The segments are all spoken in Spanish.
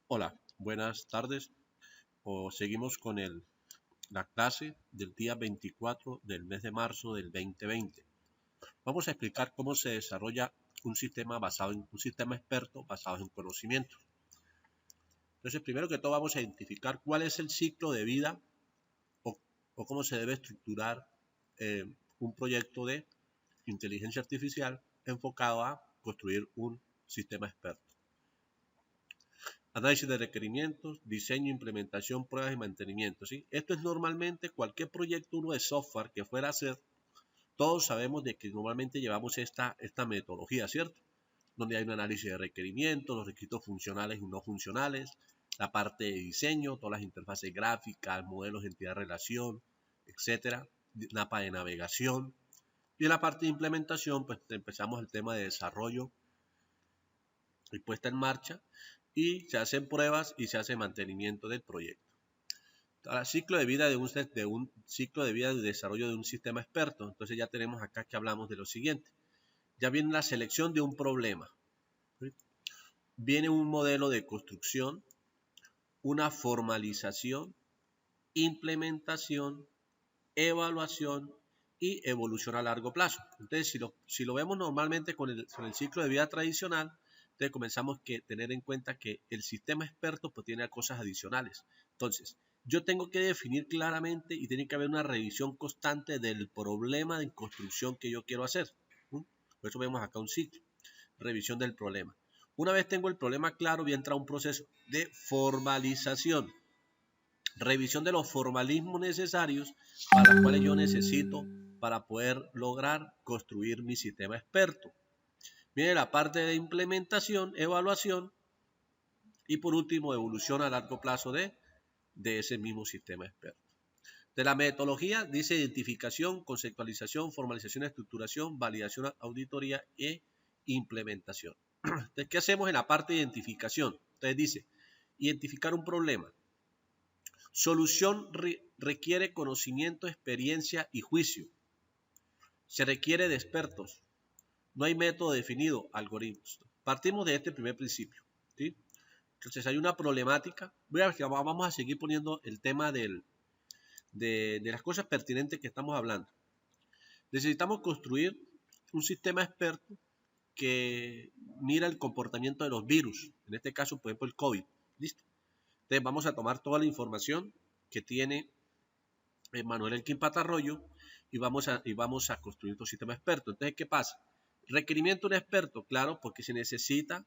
Hola, buenas tardes. Seguimos con la clase del día 24 del mes de marzo del 2020. Vamos a explicar cómo se desarrolla un sistema experto basado en conocimientos. Entonces, primero que todo vamos a identificar cuál es el ciclo de vida o, o cómo se debe estructurar un proyecto de inteligencia artificial enfocado a construir un sistema experto. Análisis de requerimientos, diseño, implementación, pruebas y mantenimiento. ¿Sí? Esto es normalmente cualquier proyecto uno de software que fuera a hacer. Todos sabemos de que normalmente llevamos esta metodología, ¿cierto? Donde hay un análisis de requerimientos, los requisitos funcionales y no funcionales, la parte de diseño, todas las interfaces gráficas, modelos de entidad-relación, etcétera, mapa de navegación. Y en la parte de implementación, pues empezamos el tema de desarrollo y puesta en marcha, y se hacen pruebas y se hace mantenimiento del proyecto. Ahora, ciclo de vida de un ciclo de vida de desarrollo de un sistema experto. Entonces ya tenemos acá que hablamos de lo siguiente. Ya viene la selección de un problema. ¿Sí? Viene un modelo de construcción, una formalización, implementación, evaluación y evolución a largo plazo. Entonces, si lo vemos normalmente con el ciclo de vida tradicional, entonces comenzamos a tener en cuenta que el sistema experto pues tiene cosas adicionales. Entonces, yo tengo que definir claramente y tiene que haber una revisión constante del problema de construcción que yo quiero hacer. Por eso vemos acá un ciclo, revisión del problema. Una vez tengo el problema claro, voy a entrar a un proceso de formalización. Revisión de los formalismos necesarios para los cuales yo necesito para poder lograr construir mi sistema experto. Viene la parte de implementación, evaluación y por último evolución a largo plazo de ese mismo sistema experto. De la metodología dice identificación, conceptualización, formalización, estructuración, validación, auditoría e implementación. Entonces, ¿qué hacemos en la parte de identificación? Entonces dice, identificar un problema. Solución requiere conocimiento, experiencia y juicio. Se requiere de expertos. No hay método definido, algoritmos. Partimos de este primer principio. ¿Sí? Entonces hay una problemática. Vamos a seguir poniendo el tema de las cosas pertinentes que estamos hablando. Necesitamos construir un sistema experto que mira el comportamiento de los virus. En este caso, por ejemplo, el COVID. ¿Listo? Entonces vamos a tomar toda la información que tiene Manuel Elkin Patarroyo y vamos a construir un sistema experto. Entonces, ¿qué pasa? Requerimiento de un experto, claro, porque se necesita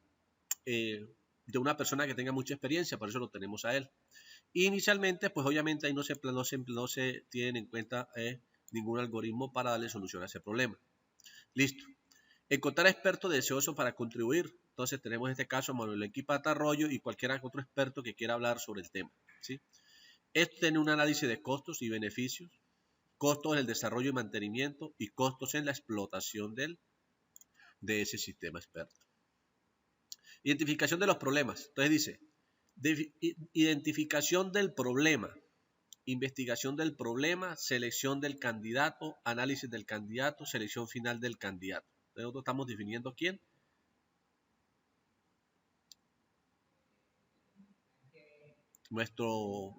de una persona que tenga mucha experiencia, por eso lo tenemos a él. Y inicialmente, pues obviamente ahí no se tiene en cuenta ningún algoritmo para darle solución a ese problema. Listo. Encontrar expertos deseosos para contribuir. Entonces tenemos en este caso a Manuel Elkin Patarroyo y cualquier otro experto que quiera hablar sobre el tema. ¿Sí? Esto tiene un análisis de costos y beneficios, costos en el desarrollo y mantenimiento y costos en la explotación de ese sistema experto. Identificación de los problemas. Entonces dice, identificación del problema, investigación del problema, selección del candidato, análisis del candidato, selección final del candidato. Entonces nosotros estamos definiendo quién. Nuestro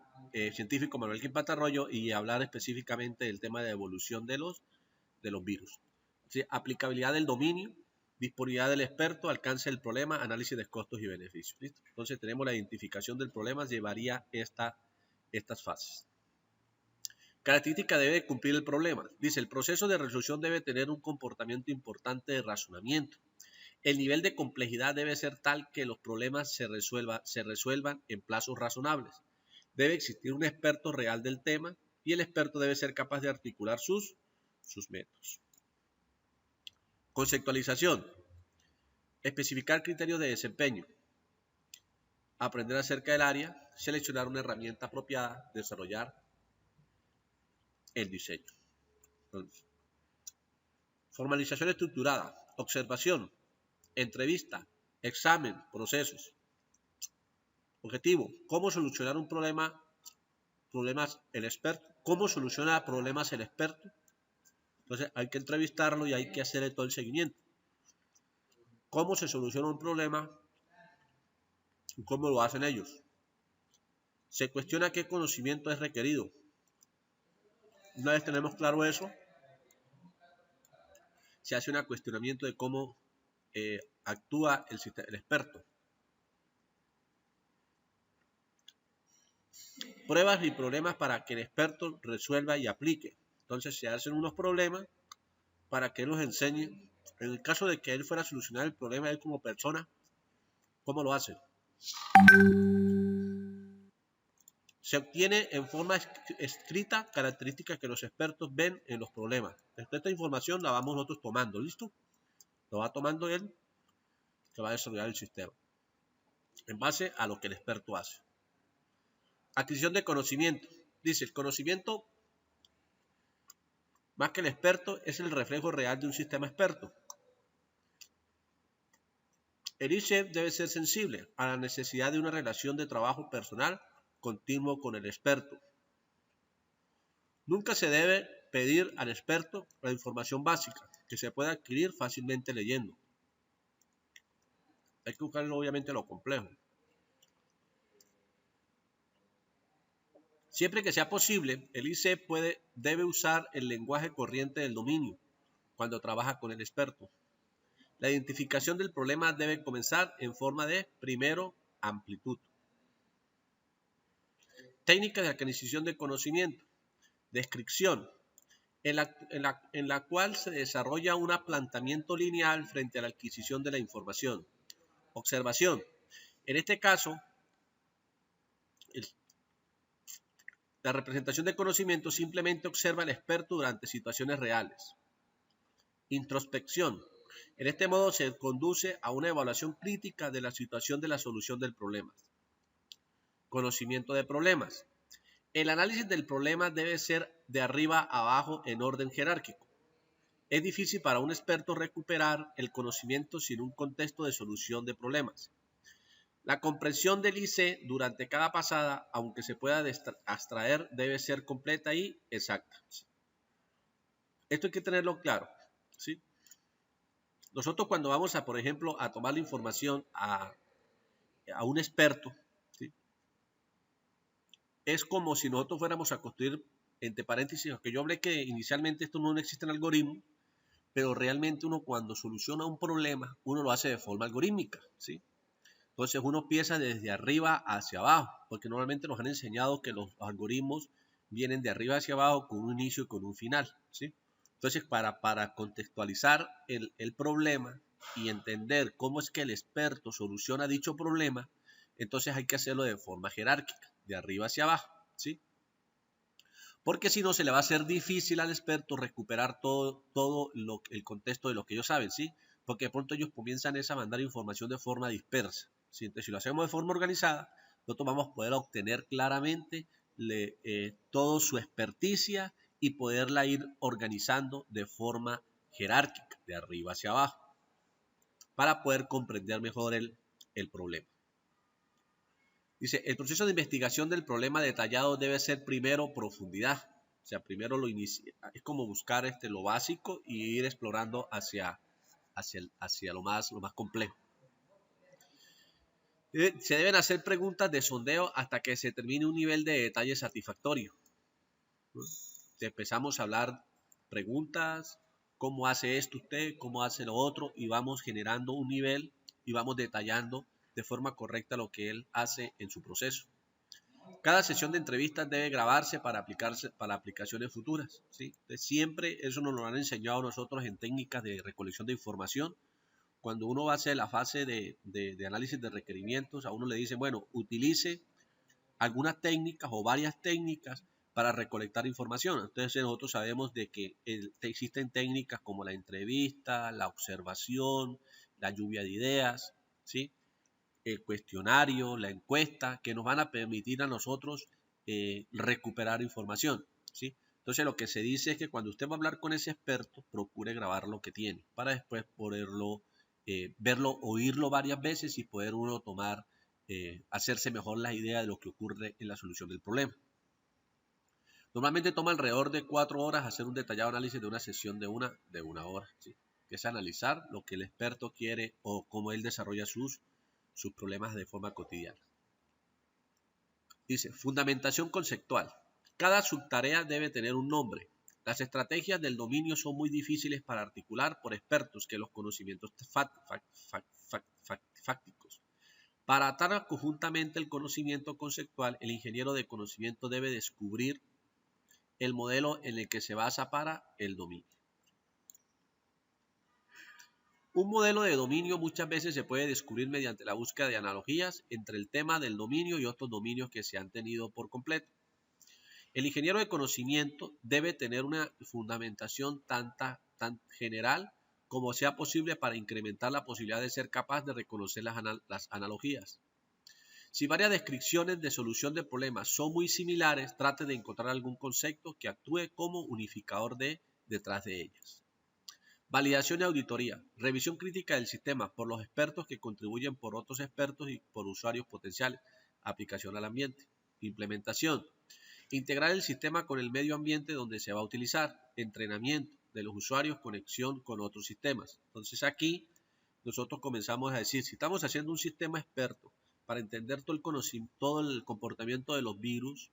científico Manuel Quimpatarroyo y hablar específicamente del tema de evolución de los virus. ¿Sí? Aplicabilidad del dominio, disponibilidad del experto, alcance del problema, análisis de costos y beneficios. ¿Listo? Entonces tenemos la identificación del problema, llevaría estas fases. Característica debe cumplir el problema. Dice, el proceso de resolución debe tener un comportamiento importante de razonamiento. El nivel de complejidad debe ser tal que los problemas se resuelvan en plazos razonables. Debe existir un experto real del tema y el experto debe ser capaz de articular sus métodos. Conceptualización. Especificar criterios de desempeño. Aprender acerca del área. Seleccionar una herramienta apropiada. Desarrollar el diseño. Entonces, formalización estructurada. Observación. Entrevista. Examen. Procesos. Objetivo. ¿Cómo solucionar un problema? Problemas el experto. ¿Cómo soluciona problemas el experto? Entonces hay que entrevistarlo y hay que hacerle todo el seguimiento. ¿Cómo se soluciona un problema? ¿Cómo lo hacen ellos? Se cuestiona qué conocimiento es requerido. Una vez tenemos claro eso, se hace un cuestionamiento de cómo actúa el experto. Pruebas y problemas para que el experto resuelva y aplique. Entonces se hacen unos problemas para que él nos enseñe. En el caso de que él fuera a solucionar el problema él como persona, ¿cómo lo hace? Se obtiene en forma escrita características que los expertos ven en los problemas. Esta información la vamos nosotros tomando, ¿listo? Lo va tomando él, que va a desarrollar el sistema, en base a lo que el experto hace. Adquisición de conocimiento. Dice, el conocimiento, más que el experto, es el reflejo real de un sistema experto. El IC debe ser sensible a la necesidad de una relación de trabajo personal continuo con el experto. Nunca se debe pedir al experto la información básica, que se puede adquirir fácilmente leyendo. Hay que buscar obviamente lo complejo. Siempre que sea posible, el IC debe usar el lenguaje corriente del dominio cuando trabaja con el experto. La identificación del problema debe comenzar en forma de, primero, amplitud. Técnicas de adquisición de conocimiento. Descripción, en la cual se desarrolla un planteamiento lineal frente a la adquisición de la información. Observación. En este caso, la representación de conocimiento simplemente observa al experto durante situaciones reales. Introspección. En este modo se conduce a una evaluación crítica de la situación de la solución del problema. Conocimiento de problemas. El análisis del problema debe ser de arriba a abajo en orden jerárquico. Es difícil para un experto recuperar el conocimiento sin un contexto de solución de problemas. La comprensión del IC durante cada pasada, aunque se pueda abstraer, debe ser completa y exacta. Esto hay que tenerlo claro, ¿sí? Nosotros cuando vamos a, por ejemplo, a tomar la información a un experto, ¿sí? Es como si nosotros fuéramos a construir, entre paréntesis, que yo hablé que inicialmente esto no existe en algoritmo, pero realmente uno cuando soluciona un problema, uno lo hace de forma algorítmica, ¿sí? Entonces uno piensa desde arriba hacia abajo, porque normalmente nos han enseñado que los algoritmos vienen de arriba hacia abajo con un inicio y con un final, ¿sí? Entonces para contextualizar el problema y entender cómo es que el experto soluciona dicho problema, entonces hay que hacerlo de forma jerárquica, de arriba hacia abajo, ¿sí? Porque si no se le va a hacer difícil al experto recuperar todo el contexto de lo que ellos saben, ¿sí? Porque de pronto ellos comienzan a mandar información de forma dispersa, ¿sí? Entonces, si lo hacemos de forma organizada, nosotros vamos a poder obtener claramente toda su experticia y poderla ir organizando de forma jerárquica, de arriba hacia abajo, para poder comprender mejor el problema. Dice, el proceso de investigación del problema detallado debe ser primero profundidad. O sea, primero es como buscar lo básico y ir explorando hacia lo más complejo. Se deben hacer preguntas de sondeo hasta que se termine un nivel de detalle satisfactorio. Empezamos a hablar preguntas, cómo hace esto usted, cómo hace lo otro, y vamos generando un nivel y vamos detallando de forma correcta lo que él hace en su proceso. Cada sesión de entrevistas debe grabarse para aplicaciones futuras, ¿sí? Entonces, siempre eso nos lo han enseñado a nosotros en técnicas de recolección de información. Cuando uno va a hacer la fase de análisis de requerimientos, a uno le dicen, bueno, utilice algunas técnicas o varias técnicas para recolectar información. Entonces nosotros sabemos de que existen técnicas como la entrevista, la observación, la lluvia de ideas, ¿sí? El cuestionario, la encuesta, que nos van a permitir a nosotros recuperar información, ¿sí? Entonces lo que se dice es que cuando usted va a hablar con ese experto, procure grabar lo que tiene para después poderlo verlo, oírlo varias veces y poder uno tomar, hacerse mejor la idea de lo que ocurre en la solución del problema. Normalmente toma alrededor de 4 horas hacer un detallado análisis de una sesión de una hora, ¿sí? Que es analizar lo que el experto quiere o cómo él desarrolla su sus problemas de forma cotidiana. Dice, fundamentación conceptual. Cada subtarea debe tener un nombre. Las estrategias del dominio son muy difíciles para articular por expertos que los conocimientos fácticos. Para atar conjuntamente el conocimiento conceptual, el ingeniero de conocimiento debe descubrir el modelo en el que se basa para el dominio. Un modelo de dominio muchas veces se puede descubrir mediante la búsqueda de analogías entre el tema del dominio y otros dominios que se han tenido por completo. El ingeniero de conocimiento debe tener una fundamentación tan general como sea posible para incrementar la posibilidad de ser capaz de reconocer las analogías. Si varias descripciones de solución de problemas son muy similares, trate de encontrar algún concepto que actúe como unificador detrás de ellas. Validación y auditoría. Revisión crítica del sistema por los expertos que contribuyen por otros expertos y por usuarios potenciales. Aplicación al ambiente. Implementación. Integrar el sistema con el medio ambiente donde se va a utilizar. Entrenamiento de los usuarios, conexión con otros sistemas. Entonces aquí nosotros comenzamos a decir, si estamos haciendo un sistema experto para entender todo el comportamiento de los virus,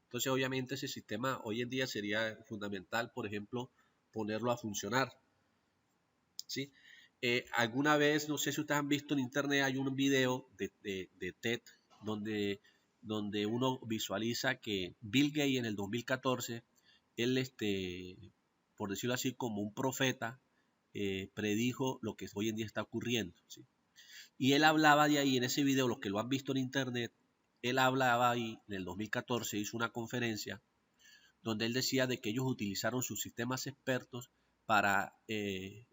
entonces obviamente ese sistema hoy en día sería fundamental, por ejemplo, ponerlo a funcionar. ¿Sí? Alguna vez, no sé si ustedes han visto en internet, hay un video de TED donde uno visualiza que Bill Gates en el 2014, él, por decirlo así, como un profeta, predijo lo que hoy en día está ocurriendo, ¿sí? Y él hablaba de ahí en ese video, los que lo han visto en internet, él hablaba ahí en el 2014, hizo una conferencia donde él decía de que ellos utilizaron sus sistemas expertos para...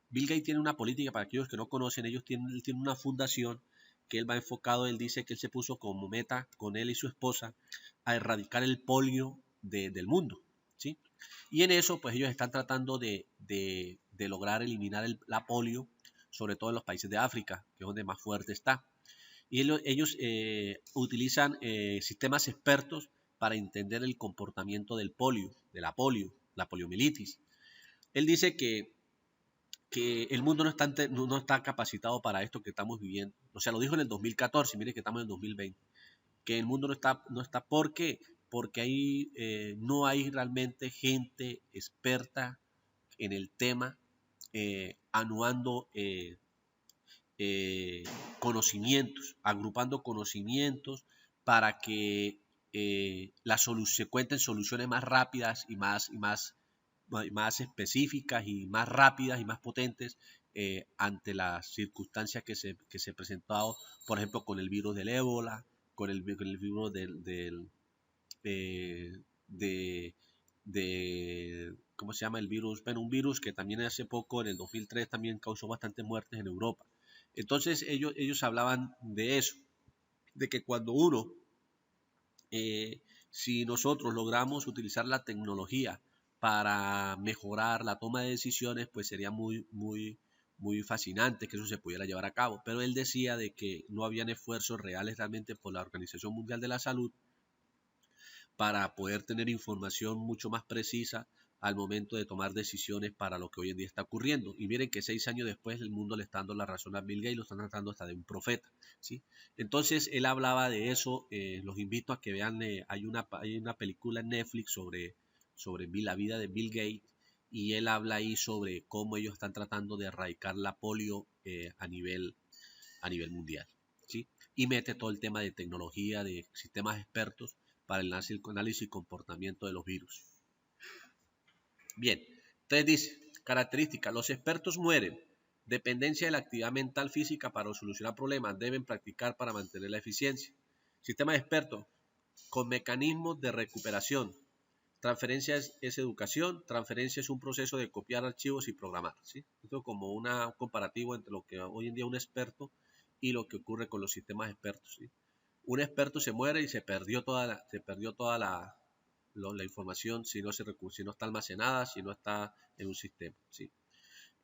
Bill Gates tiene una política, para aquellos que no conocen, él tiene una fundación que él va enfocado, él dice que él se puso como meta con él y su esposa a erradicar el polio del mundo, ¿sí? Y en eso, pues ellos están tratando de lograr eliminar la polio, sobre todo en los países de África, que es donde más fuerte está. Y ellos utilizan sistemas expertos para entender el comportamiento del polio, de la poliomielitis. Él dice que el mundo no está capacitado para esto que estamos viviendo. O sea, lo dijo en el 2014, mire que estamos en el 2020. Que el mundo no está ¿por qué? Porque no hay realmente gente experta en el tema, anuando conocimientos, agrupando conocimientos para que se cuenten soluciones más rápidas y más específicas y más rápidas y más potentes ante las circunstancias que se presentaron, por ejemplo, con el virus del ébola, con el virus ¿cómo se llama el virus? Bueno, un virus que también hace poco, en el 2003, también causó bastantes muertes en Europa. Entonces ellos hablaban de eso, de que cuando si nosotros logramos utilizar la tecnología para mejorar la toma de decisiones, pues sería muy, muy, muy fascinante que eso se pudiera llevar a cabo. Pero él decía de que no habían esfuerzos reales realmente por la Organización Mundial de la Salud para poder tener información mucho más precisa al momento de tomar decisiones para lo que hoy en día está ocurriendo. Y miren que 6 años después el mundo le está dando la razón a Bill Gates, lo están tratando hasta de un profeta, ¿sí? Entonces él hablaba de eso, los invito a que vean, hay una película en Netflix sobre la vida de Bill Gates, y él habla ahí sobre cómo ellos están tratando de erradicar la polio a nivel mundial, ¿sí? Y mete todo el tema de tecnología, de sistemas expertos para el análisis y comportamiento de los virus. Bien, entonces dice, características, los expertos mueren, dependencia de la actividad mental física para solucionar problemas, deben practicar para mantener la eficiencia. Sistema de expertos, con mecanismos de recuperación. Transferencia es educación, transferencia es un proceso de copiar archivos y programar, ¿sí? Esto es como un comparativo entre lo que hoy en día un experto y lo que ocurre con los sistemas expertos, ¿sí? Un experto se muere y se perdió toda la información si no está almacenada, si no está en un sistema, ¿sí?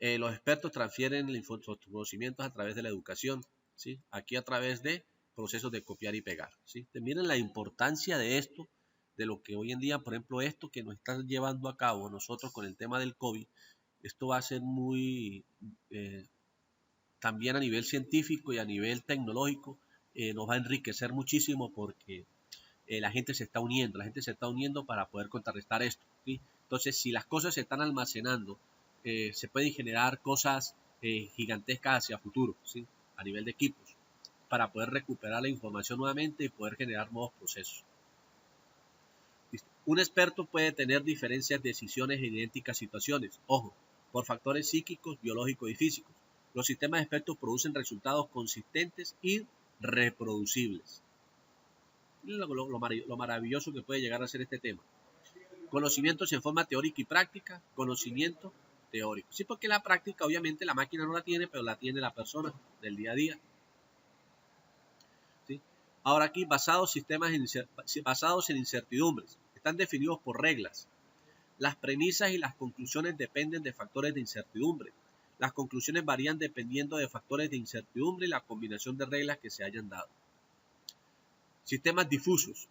Los expertos transfieren sus conocimientos a través de la educación, ¿sí? Aquí a través de procesos de copiar y pegar, ¿sí? Miren la importancia de esto, de lo que hoy en día, por ejemplo, esto que nos están llevando a cabo nosotros con el tema del COVID, esto va a ser muy, también a nivel científico y a nivel tecnológico, nos va a enriquecer muchísimo porque la gente se está uniendo para poder contrarrestar esto, ¿sí? Entonces, si las cosas se están almacenando, se pueden generar cosas gigantescas hacia futuro, ¿sí? A nivel de equipos, para poder recuperar la información nuevamente y poder generar nuevos procesos. Un experto puede tener diferentes decisiones en idénticas situaciones, ojo, por factores psíquicos, biológicos y físicos. Los sistemas de expertos producen resultados consistentes y reproducibles. Lo maravilloso que puede llegar a ser este tema. Conocimientos en forma teórica y práctica, conocimiento teórico. Sí, porque la práctica obviamente la máquina no la tiene, pero la tiene la persona del día a día. ¿Sí? Ahora aquí, basados en incertidumbres. Están definidos por reglas. Las premisas y las conclusiones dependen de factores de incertidumbre. Las conclusiones varían dependiendo de factores de incertidumbre y la combinación de reglas que se hayan dado. Sistemas difusos.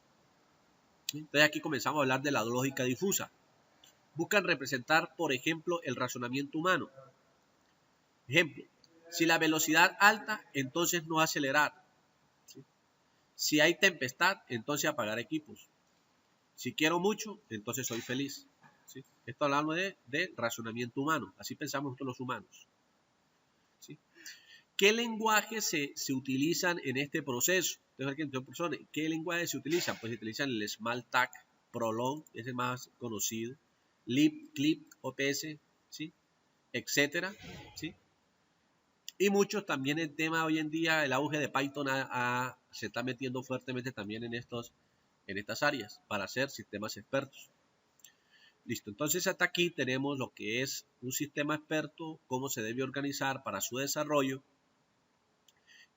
Entonces aquí comenzamos a hablar de la lógica difusa. Buscan representar, por ejemplo, el razonamiento humano. Ejemplo, si la velocidad alta, entonces no acelerar. ¿Sí? Si hay tempestad, entonces apagar equipos. Si quiero mucho, entonces soy feliz. ¿Sí? Esto hablando de razonamiento humano. Así pensamos nosotros los humanos. ¿Sí? ¿Qué lenguajes se utilizan en este proceso? ¿Qué lenguajes se utilizan? Pues se utilizan el Smalltalk, Prolong, es el más conocido, Lip, Clip, OPS, ¿sí? Etcétera, ¿sí? Y muchos también el tema hoy en día, el auge de Python se está metiendo fuertemente también en estas áreas para hacer sistemas expertos. Listo, entonces hasta aquí tenemos lo que es un sistema experto, cómo se debe organizar para su desarrollo.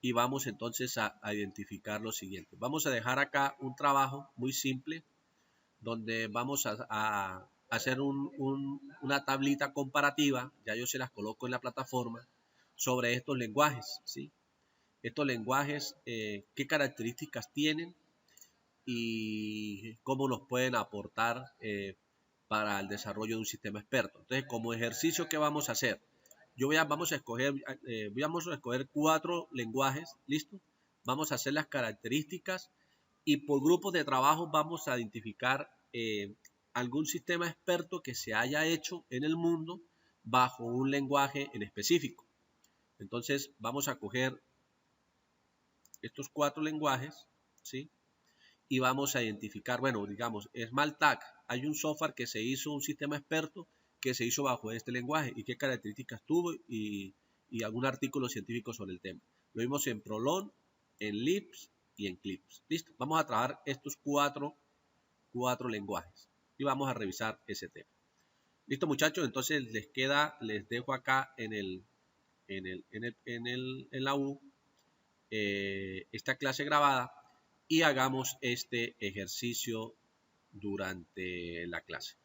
Y vamos entonces a identificar lo siguiente. Vamos a dejar acá un trabajo muy simple donde vamos a hacer una tablita comparativa, ya yo se las coloco en la plataforma, sobre estos lenguajes, ¿sí? Estos lenguajes, qué características tienen y cómo nos pueden aportar para el desarrollo de un sistema experto. Entonces, como ejercicio, ¿qué vamos a hacer? Vamos a escoger 4 lenguajes, ¿listo? Vamos a hacer las características y por grupos de trabajo vamos a identificar algún sistema experto que se haya hecho en el mundo bajo un lenguaje en específico. Entonces vamos a coger estos 4 lenguajes, ¿sí? Y vamos a identificar, bueno, digamos, Smalltalk, hay un software que se hizo, un sistema experto que se hizo bajo este lenguaje y qué características tuvo y algún artículo científico sobre el tema. Lo vimos en Prolong, en Lips y en Clips. Listo, vamos a trabajar estos cuatro lenguajes y vamos a revisar ese tema. Listo, muchachos, entonces les dejo acá en la U esta clase grabada y hagamos este ejercicio durante la clase.